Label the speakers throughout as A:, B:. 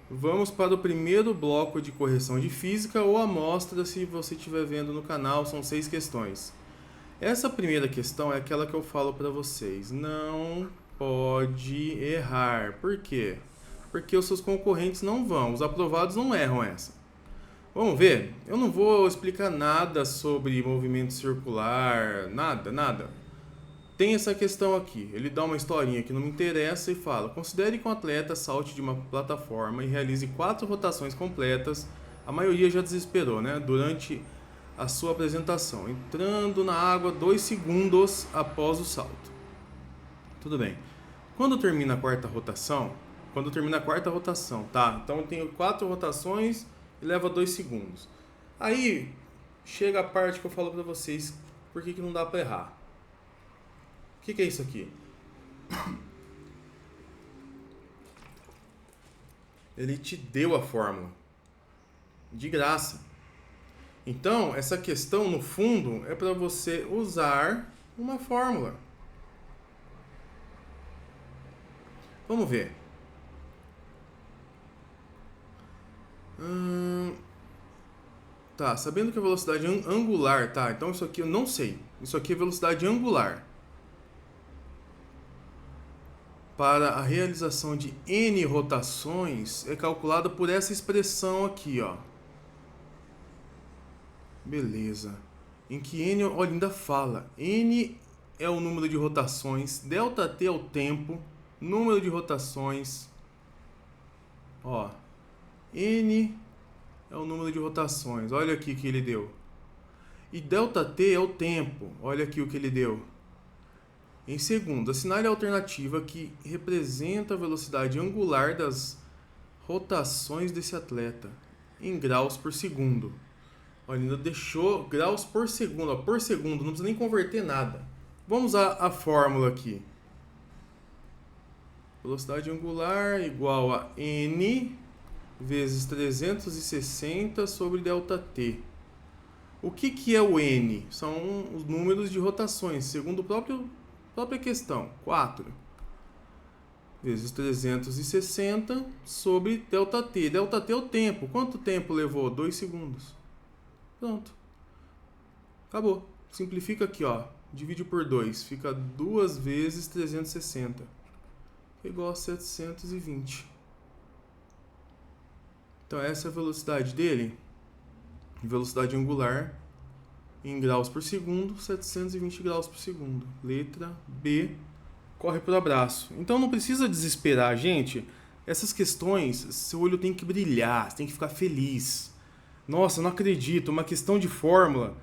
A: Vamos para o primeiro bloco de correção de física ou amostra, se você estiver vendo no canal, são 6 questões. Essa primeira questão é aquela que eu falo para vocês. Não pode errar. Por quê? Porque os seus concorrentes não vão, os aprovados não erram essa. Vamos ver? Eu não vou explicar nada sobre movimento circular, nada. Tem essa questão aqui. Ele dá uma historinha que não me interessa e fala: considere que um atleta salte de uma plataforma e realize 4 rotações completas. A maioria já desesperou, né? Durante a sua apresentação, entrando na água 2 segundos após o salto. Tudo bem. Quando termina a quarta rotação, tá? Então eu tenho 4 rotações e leva 2 segundos. Aí chega a parte que eu falo pra vocês por que não dá pra errar. O que é isso aqui? Ele te deu a fórmula. De graça. Então, essa questão, no fundo, é para você usar uma fórmula. Vamos ver. Tá, sabendo que a velocidade angular, tá? Então isso aqui eu não sei. Isso aqui é velocidade angular. Para a realização de n rotações é calculada por essa expressão aqui, ó. Beleza. Em que n, olha, ainda fala. N é o número de rotações, ΔT é o tempo, número de rotações. Ó. N é o número de rotações. Olha aqui que ele deu. E ΔT é o tempo. Olha aqui o que ele deu. Em segundo, assinale a alternativa que representa a velocidade angular das rotações desse atleta em graus por segundo. Olha, ainda deixou graus por segundo. Ó, por segundo, não precisa nem converter nada. Vamos usar a fórmula aqui. Velocidade angular igual a n vezes 360 sobre ΔT. O que é o n? São os números de rotações, segundo a própria questão. 4 vezes 360 sobre ΔT. ΔT é o tempo. Quanto tempo levou? 2 segundos. Pronto. Acabou. Simplifica aqui, ó. Divide por 2. Fica 2 vezes 360. Igual a 720. Então essa é a velocidade dele. Velocidade angular em graus por segundo, 720 graus por segundo. Letra B, corre pro abraço. Então não precisa desesperar, gente. Essas questões, seu olho tem que brilhar, tem que ficar feliz. Nossa, não acredito, uma questão de fórmula.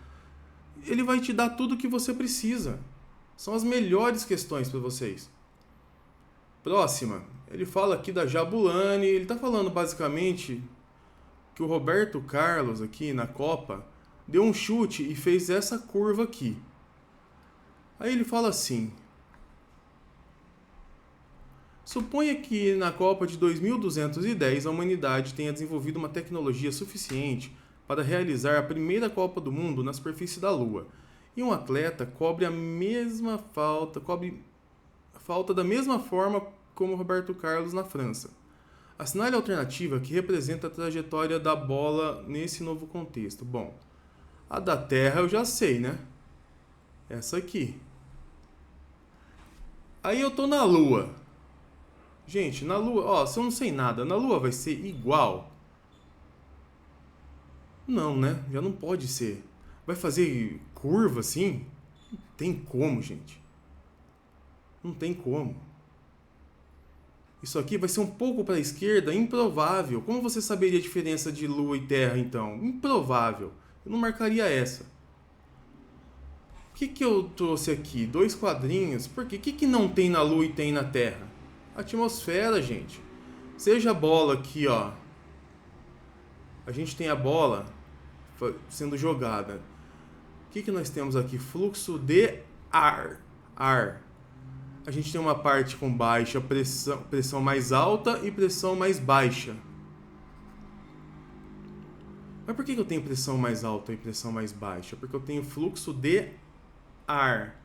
A: Ele vai te dar tudo o que você precisa. São as melhores questões para vocês. Próxima, ele fala aqui da Jabulani. Ele está falando basicamente que o Roberto Carlos aqui na Copa deu um chute e fez essa curva aqui. Aí ele fala assim: suponha que na Copa de 2210 a humanidade tenha desenvolvido uma tecnologia suficiente para realizar a primeira Copa do Mundo na superfície da Lua. E um atleta cobre a falta da mesma forma como Roberto Carlos na França. Assinale a alternativa que representa a trajetória da bola nesse novo contexto. Bom, a da Terra eu já sei, né? Essa aqui. Aí eu tô na Lua. Gente, na Lua, ó, se eu não sei nada, na Lua vai ser igual? Não, né? Já não pode ser. Vai fazer curva assim? Não tem como, gente. Não tem como. Isso aqui vai ser um pouco para a esquerda, improvável. Como você saberia a diferença de Lua e Terra, então? Improvável. Eu não marcaria essa. O que eu trouxe aqui? 2 quadrinhos. Por quê? O que não tem na Lua e tem na Terra? Atmosfera, gente. Seja a bola aqui, ó. A gente tem a bola sendo jogada. O que nós temos aqui? Fluxo de ar. Ar. A gente tem uma parte com baixa pressão, pressão mais alta e pressão mais baixa. Mas por que eu tenho pressão mais alta e pressão mais baixa? Porque eu tenho fluxo de ar.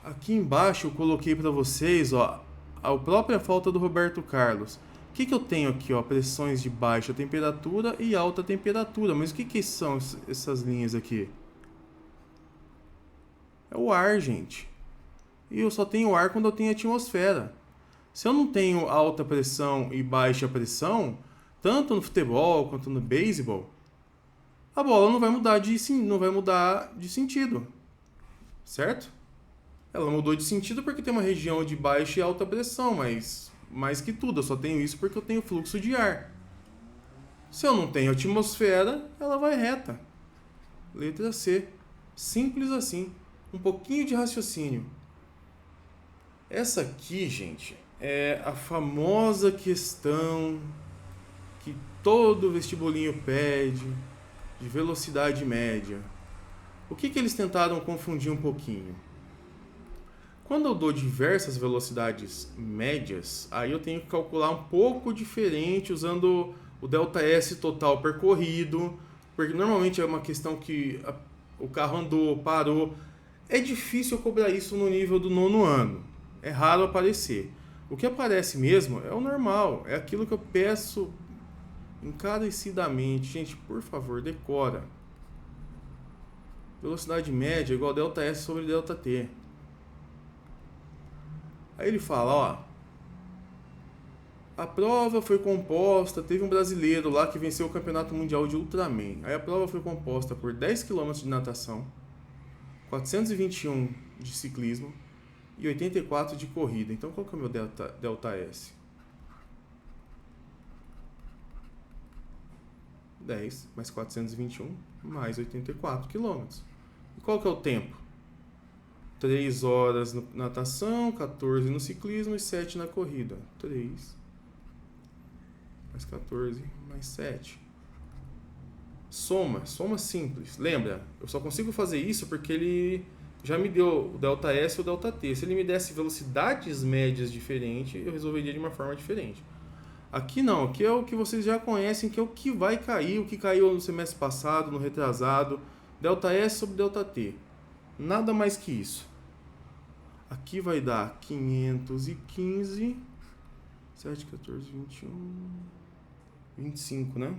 A: Aqui embaixo eu coloquei para vocês, ó, a própria falta do Roberto Carlos. O que eu tenho aqui, ó? Pressões de baixa temperatura e alta temperatura. Mas o que são essas linhas aqui? É o ar, gente. E eu só tenho ar quando eu tenho atmosfera. Se eu não tenho alta pressão e baixa pressão, tanto no futebol quanto no beisebol, a bola não vai mudar de sentido, certo? Ela mudou de sentido porque tem uma região de baixa e alta pressão, mas mais que tudo, eu só tenho isso porque eu tenho fluxo de ar. Se eu não tenho atmosfera, ela vai reta. Letra C. Simples assim. Um pouquinho de raciocínio. Essa aqui, gente, é a famosa questão que todo vestibulinho pede, de velocidade média. O que eles tentaram confundir um pouquinho? Quando eu dou diversas velocidades médias, aí eu tenho que calcular um pouco diferente usando o ΔS total percorrido, porque normalmente é uma questão que o carro andou, parou. É difícil eu cobrar isso no nível do 9º ano. É raro aparecer. O que aparece mesmo é o normal, é aquilo que eu peço encarecidamente. Gente, por favor, decora. Velocidade média é igual a ΔS sobre ΔT. Aí ele fala, ó, a prova foi composta, teve um brasileiro lá que venceu o Campeonato Mundial de Ultraman. Aí a prova foi composta por 10 km de natação, 421 de ciclismo e 84 de corrida. Então qual que é o meu ΔS? 10 mais 421 mais 84 km. E qual que é o tempo? 3 horas na natação, 14 no ciclismo e 7 na corrida. 3 mais 14 mais 7. Soma simples. Lembra, eu só consigo fazer isso porque ele já me deu o ΔS e o ΔT. Se ele me desse velocidades médias diferentes, eu resolveria de uma forma diferente. Aqui não, aqui é o que vocês já conhecem, que é o que vai cair, o que caiu no semestre passado, no retrasado. ΔS sobre ΔT. Nada mais que isso. Aqui vai dar 515, 7, 14, 21, 25, né?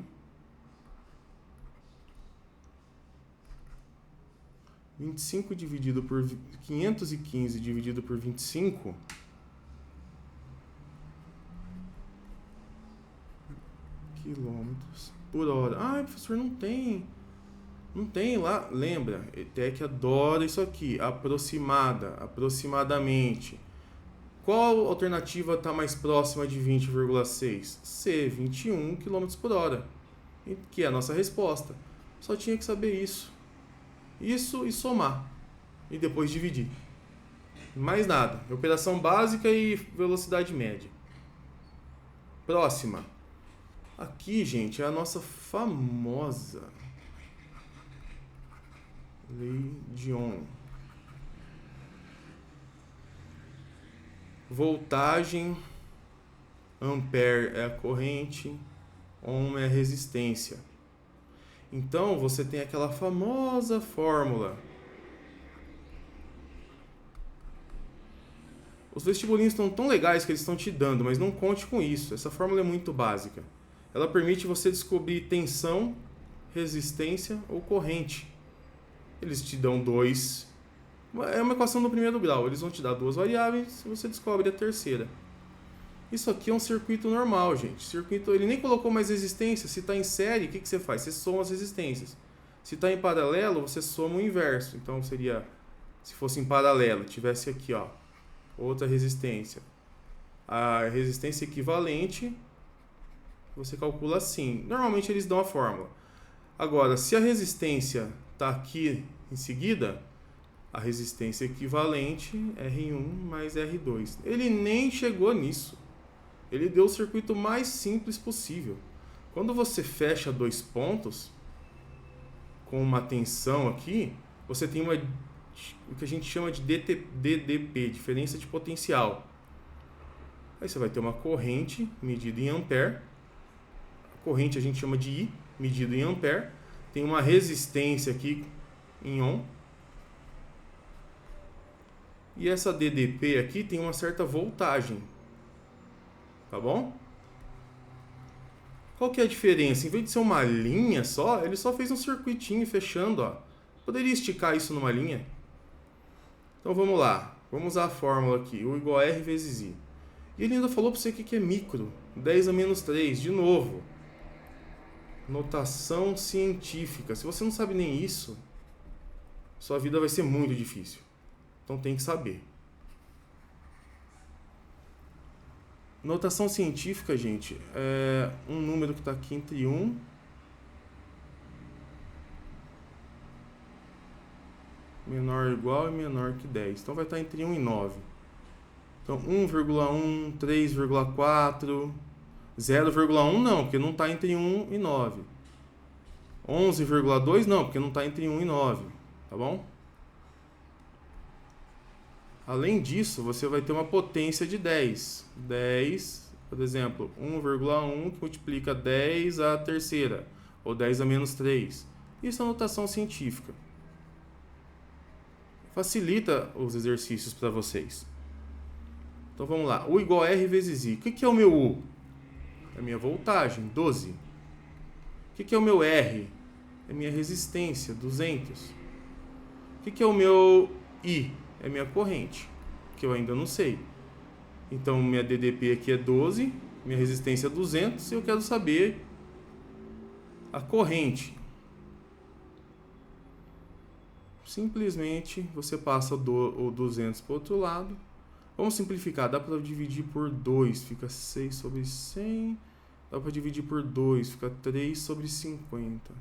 A: 25 dividido por 515 dividido por 25 quilômetros por hora. Ah, professor, não tem lá, lembra, ETEC adora isso aqui, aproximadamente. Qual alternativa está mais próxima de 20,6? C, 21 km por hora, que é a nossa resposta. Só tinha que saber isso e somar, e depois dividir. Mais nada, operação básica e velocidade média. Próxima. Aqui, gente, é a nossa famosa Lei de Ohm. Voltagem, ampere é a corrente, ohm é a resistência. Então você tem aquela famosa fórmula. Os vestibulinhos estão tão legais que eles estão te dando, mas não conte com isso. Essa fórmula é muito básica. Ela permite você descobrir tensão, resistência ou corrente. Eles te dão dois. É uma equação do primeiro grau. Eles vão te dar duas variáveis e você descobre a terceira. Isso aqui é um circuito normal, gente. Circuito, ele nem colocou mais resistência. Se está em série, o que você faz? Você soma as resistências. Se está em paralelo, você soma o inverso. Então seria, se fosse em paralelo, tivesse aqui, ó, outra resistência. A resistência equivalente, você calcula assim. Normalmente eles dão a fórmula. Agora, se a resistência está aqui em seguida, a resistência equivalente R1 mais R2. Ele nem chegou nisso. Ele deu o circuito mais simples possível. Quando você fecha dois pontos com uma tensão aqui, você tem o que a gente chama de DDP, diferença de potencial. Aí você vai ter uma corrente medida em ampere. A corrente a gente chama de I, medido em ampere. Tem uma resistência aqui em ohm. E essa DDP aqui tem uma certa voltagem. Tá bom? Qual que é a diferença? Em vez de ser uma linha só, ele só fez um circuitinho fechando, ó. Poderia esticar isso numa linha? Então vamos lá. Vamos usar a fórmula aqui. U igual a R vezes I. E ele ainda falou para você que é micro. 10 a menos 3. De novo. Notação científica. Se você não sabe nem isso, sua vida vai ser muito difícil. Então tem que saber. Notação científica, gente, é um número que está aqui entre 1 menor ou igual e menor que 10. Então vai estar entre 1 e 9. Então 1,1, 3,4, 0,1 não, porque não está entre 1 e 9. 11,2 não, porque não está entre 1 e 9. Tá bom? Além disso, você vai ter uma potência de 10. 10, por exemplo, 1,1 que multiplica 10 à terceira, ou 10 a menos 3. Isso é notação científica. Facilita os exercícios para vocês. Então vamos lá. U igual a R vezes I. O que é o meu U? É a minha voltagem, 12. O que é o meu R? É a minha resistência, 200. O que é o meu I? É minha corrente, que eu ainda não sei. Então, minha DDP aqui é 12, minha resistência é 200 e eu quero saber a corrente. Simplesmente, você passa o 200 para o outro lado. Vamos simplificar, dá para dividir por 2, fica 6 sobre 100. Dá para dividir por 2, fica 3 sobre 50.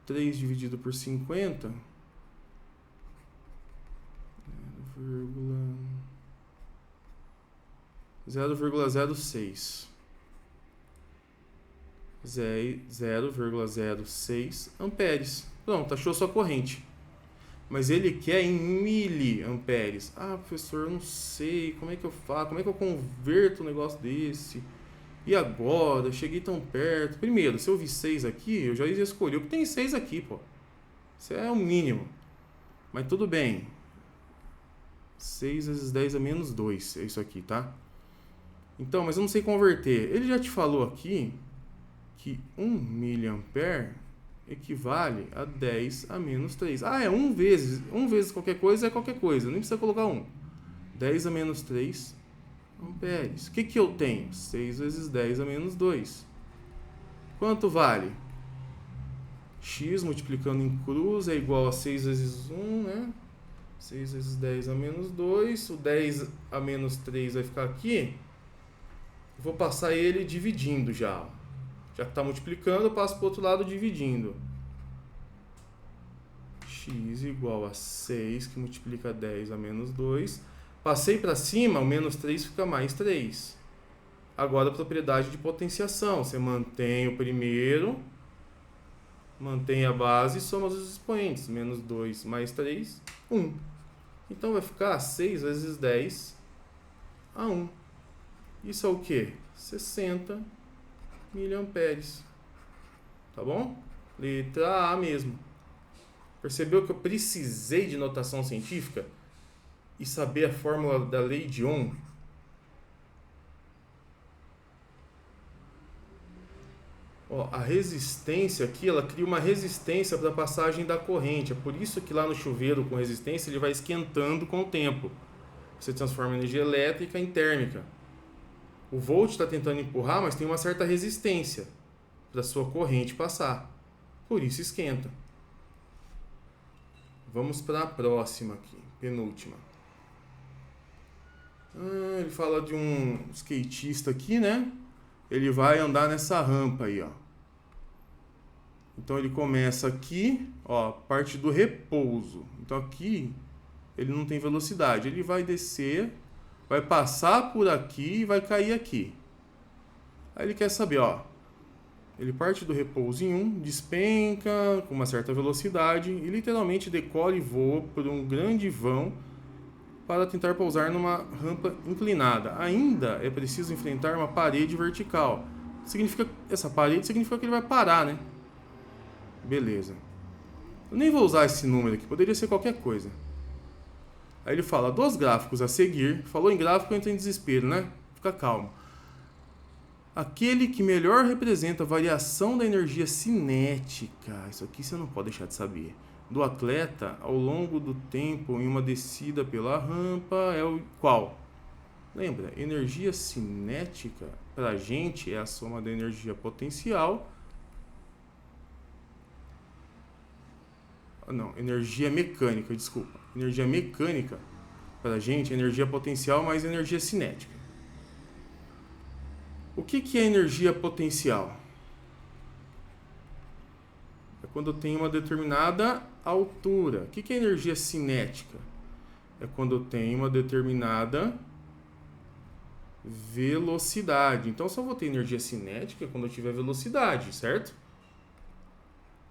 A: 3 dividido por 50... 0,06 0,06 amperes. Pronto, achou sua corrente. Mas ele quer em miliamperes. Ah, professor, eu não sei, como é que eu faço? Como é que eu converto um negócio desse? E agora? Eu cheguei tão perto. Primeiro, se eu vi 6 aqui, eu já ia escolher. Porque tem 6 aqui, pô. Isso é o mínimo. Mas tudo bem. 6 vezes 10 a menos 2. É isso aqui, tá? Então, mas eu não sei converter. Ele já te falou aqui que 1 miliampere equivale a 10 a menos 3. Ah, é 1 vezes. 1 vezes qualquer coisa é qualquer coisa. Nem precisa colocar 1. 10 a menos 3 amperes. O que eu tenho? 6 vezes 10 a menos 2. Quanto vale? X multiplicando em cruz é igual a 6 vezes 1, né? 6 vezes 10 a menos 2. O 10 a menos 3 vai ficar aqui. Vou passar ele dividindo já. Já que está multiplicando, eu passo para o outro lado dividindo. X igual a 6, que multiplica 10 a menos 2. Passei para cima, o menos 3 fica mais 3. Agora a propriedade de potenciação. Você mantém o primeiro, mantém a base e soma os expoentes. Menos 2 mais 3, 1. Então vai ficar 6 vezes 10 a 1. Isso é o quê? 60 miliamperes. Tá bom? Letra A mesmo. Percebeu que eu precisei de notação científica? E saber a fórmula da lei de Ohm? Ó, a resistência aqui, ela cria uma resistência para a passagem da corrente. É por isso que lá no chuveiro com resistência ele vai esquentando com o tempo. Você transforma a energia elétrica em térmica. O volt está tentando empurrar, mas tem uma certa resistência para a sua corrente passar. Por isso esquenta. Vamos para a próxima aqui, penúltima. Ele fala de um skatista aqui, né? Ele vai andar nessa rampa aí, ó. Então ele começa aqui, ó, parte do repouso. Então aqui ele não tem velocidade. Ele vai descer, vai passar por aqui e vai cair aqui. Aí ele quer saber, ó. Ele parte do repouso em 1, despenca com uma certa velocidade e literalmente decola e voa por um grande vão para tentar pousar numa rampa inclinada. Ainda é preciso enfrentar uma parede vertical. Essa parede significa que ele vai parar, né? Beleza. Eu nem vou usar esse número aqui, poderia ser qualquer coisa. Aí ele fala, dos gráficos a seguir, falou em gráfico, entra em desespero, né? Fica calmo. Aquele que melhor representa a variação da energia cinética, isso aqui você não pode deixar de saber, do atleta ao longo do tempo em uma descida pela rampa é o qual? Lembra, energia cinética para a gente é a soma da energia potencial. Não, energia mecânica, desculpa. Energia mecânica para a gente é energia potencial mais energia cinética. O que é energia potencial? É quando tem uma determinada altura. O que é energia cinética? É quando tem uma determinada velocidade. Então, só vou ter energia cinética quando eu tiver velocidade, certo?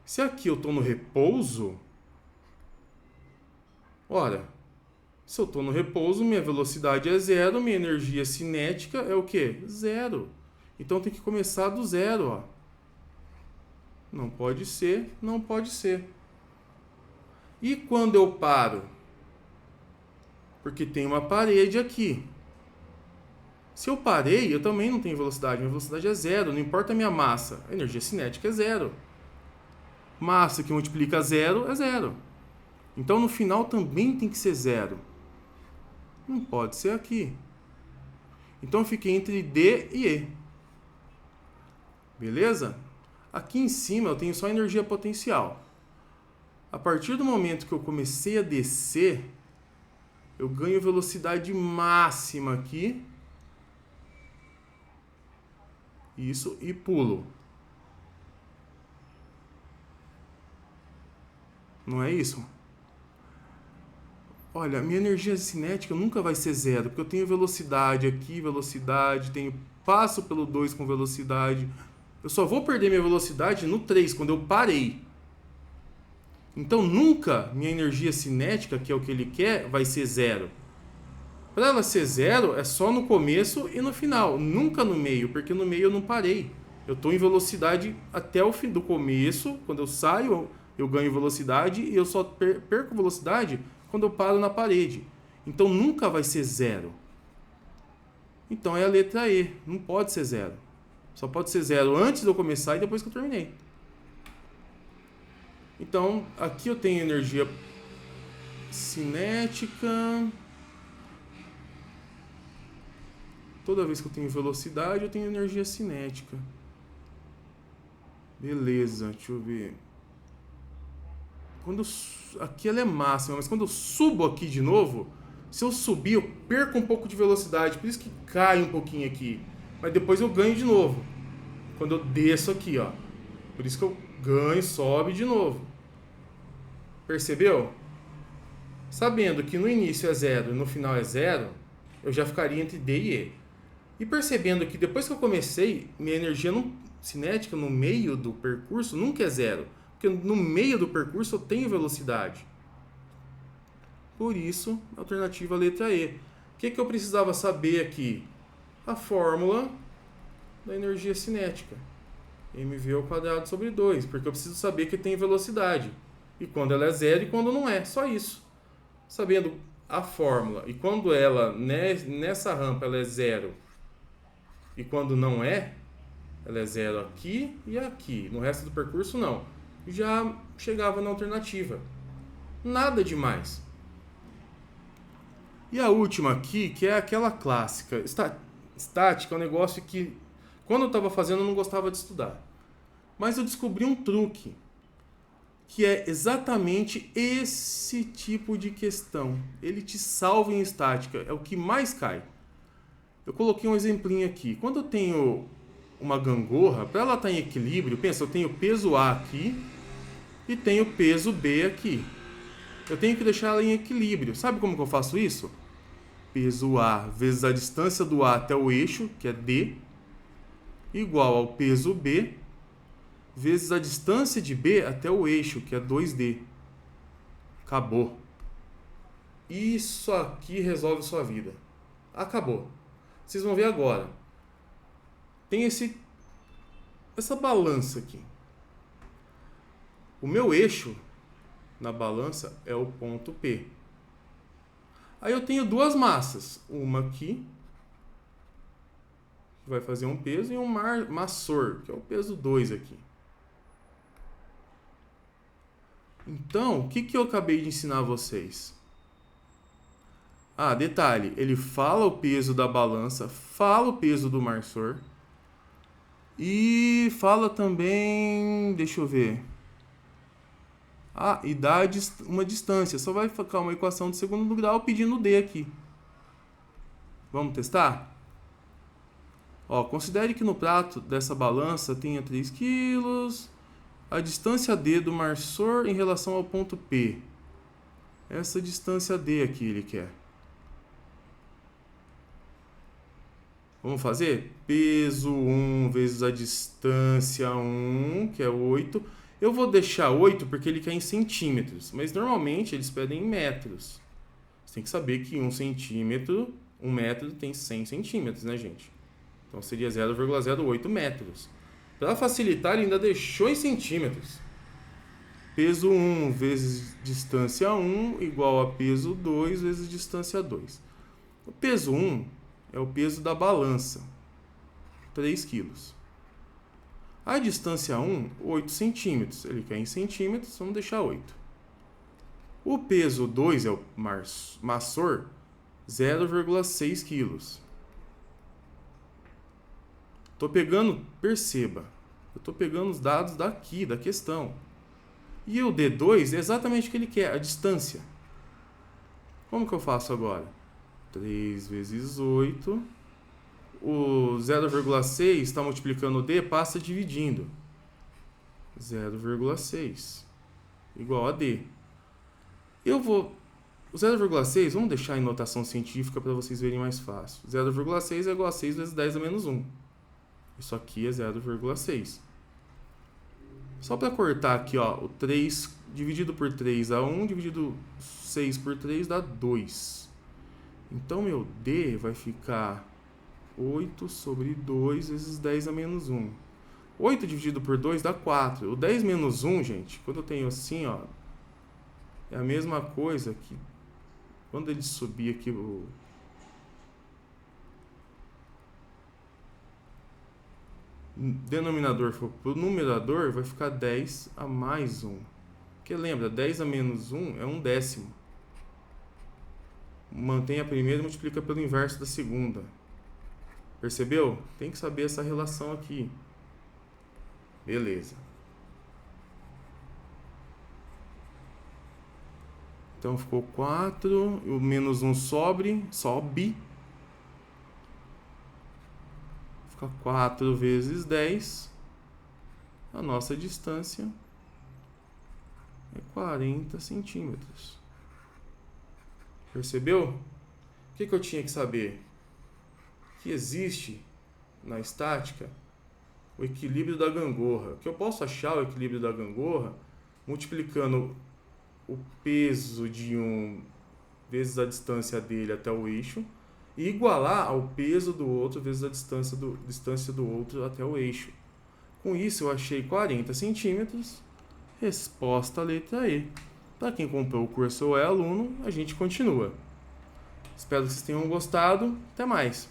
A: Se aqui eu estou no repouso, ora, se eu estou no repouso, minha velocidade é zero, minha energia cinética é o quê? Zero. Então tem que começar do zero, ó. Não pode ser, não pode ser. E quando eu paro? Porque tem uma parede aqui. Se eu parei, eu também não tenho velocidade. Minha velocidade é zero, não importa a minha massa. A energia cinética é zero. Massa que multiplica zero é zero. Então no final também tem que ser zero. Não pode ser aqui. Então eu fiquei entre D e E. Beleza? Aqui em cima eu tenho só energia potencial. A partir do momento que eu comecei a descer, eu ganho velocidade máxima aqui. Isso, e pulo. Não é isso? Olha, minha energia cinética nunca vai ser zero, porque eu tenho velocidade aqui, velocidade, passo pelo 2 com velocidade. Eu só vou perder minha velocidade no 3, quando eu parei. Então nunca minha energia cinética, que é o que ele quer, vai ser zero. Para ela ser zero, é só no começo e no final, nunca no meio, porque no meio eu não parei. Eu estou em velocidade até o fim do começo, quando eu saio eu ganho velocidade e eu só perco velocidade quando eu paro na parede. Então nunca vai ser zero. Então é a letra E, não pode ser zero. Só pode ser zero antes de eu começar e depois que eu terminei. Então aqui eu tenho energia cinética. Toda vez que eu tenho velocidade, eu tenho energia cinética. Beleza, deixa eu ver. Aqui ela é máxima, mas quando eu subo aqui de novo, se eu subir, eu perco um pouco de velocidade. Por isso que cai um pouquinho aqui. Mas depois eu ganho de novo. Quando eu desço aqui, ó. Por isso que eu ganho, sobe de novo. Percebeu? Sabendo que no início é zero e no final é zero, eu já ficaria entre D e E. E percebendo que depois que eu comecei, minha energia cinética no meio do percurso nunca é zero. Porque no meio do percurso eu tenho velocidade. Por isso, alternativa letra E. O que eu precisava saber aqui? A fórmula da energia cinética. mv² sobre 2. Porque eu preciso saber que tem velocidade. E quando ela é zero e quando não é. Só isso. Sabendo a fórmula. E quando ela, nessa rampa, ela é zero. E quando não é, ela é zero aqui e aqui. No resto do percurso, não. Já chegava na alternativa. Nada demais. E a última aqui, que é aquela clássica. Estática é um negócio que, quando eu estava fazendo, eu não gostava de estudar. Mas eu descobri um truque, que é exatamente esse tipo de questão. Ele te salva em estática. É o que mais cai. Eu coloquei um exemplinho aqui. Quando eu tenho uma gangorra, para ela estar em equilíbrio, pensa, eu tenho peso A aqui e tenho peso B aqui. Eu tenho que deixar ela em equilíbrio. Sabe como que eu faço isso? Peso A vezes a distância do A até o eixo, que é D, igual ao peso B, vezes a distância de B até o eixo, que é 2D. Acabou. Isso aqui resolve sua vida. Acabou. Vocês vão ver agora. Tem essa balança aqui. O meu eixo na balança é o ponto P. Aí eu tenho duas massas. Uma aqui, que vai fazer um peso, e um massor, que é o peso 2 aqui. Então, o que eu acabei de ensinar a vocês? Ah, detalhe, ele fala o peso da balança, fala o peso do marsor e fala também, deixa eu ver. Ah, e dá uma distância, só vai ficar uma equação de segundo grau pedindo D aqui. Vamos testar? Ó, considere que no prato dessa balança tenha 3 quilos, a distância D do marsor em relação ao ponto P. Essa distância D aqui ele quer. Vamos fazer? Peso 1 vezes a distância 1, que é 8. Eu vou deixar 8 porque ele quer em centímetros, mas normalmente eles pedem em metros. Você tem que saber que 1 centímetro, 1 metro tem 100 centímetros, né, gente? Então seria 0,08 metros. Para facilitar, ele ainda deixou em centímetros. Peso 1 vezes distância 1 igual a peso 2 vezes distância 2. O peso 1 é o peso da balança, 3 quilos. A distância 1, 8 centímetros. Ele quer em centímetros, vamos deixar 8. O peso 2 é o massor, 0,6 quilos. Estou pegando, perceba, eu estou pegando os dados daqui, da questão. E o D2 é exatamente o que ele quer, a distância. Como que eu faço agora? 3 vezes 8. O 0,6 está multiplicando o D, passa dividindo. 0,6 igual a D. O 0,6, vamos deixar em notação científica para vocês verem mais fácil. 0,6 é igual a 6 vezes 10 a menos 1. Isso aqui é 0,6. Só para cortar aqui, ó, o 3 dividido por 3 dá 1, dividido 6 por 3 dá 2. Então, meu D vai ficar 8 sobre 2 vezes 10 a menos 1. 8 dividido por 2 dá 4. O 10 menos 1, gente, quando eu tenho assim, ó, é a mesma coisa que quando ele subir aqui o denominador for para o numerador, vai ficar 10 a mais 1. Porque lembra, 10 a menos 1 é 1/10. Mantém a primeira e multiplica pelo inverso da segunda. Percebeu? Tem que saber essa relação aqui. Beleza. Então ficou 4. O menos 1 sobe. Fica 4 vezes 10. A nossa distância é 40 centímetros. Percebeu? O que eu tinha que saber? Que existe na estática o equilíbrio da gangorra. Que eu posso achar o equilíbrio da gangorra multiplicando o peso de um vezes a distância dele até o eixo e igualar ao peso do outro vezes a distância do outro até o eixo. Com isso eu achei 40 centímetros. Resposta letra E. Para quem comprou o curso ou é aluno, a gente continua. Espero que vocês tenham gostado. Até mais!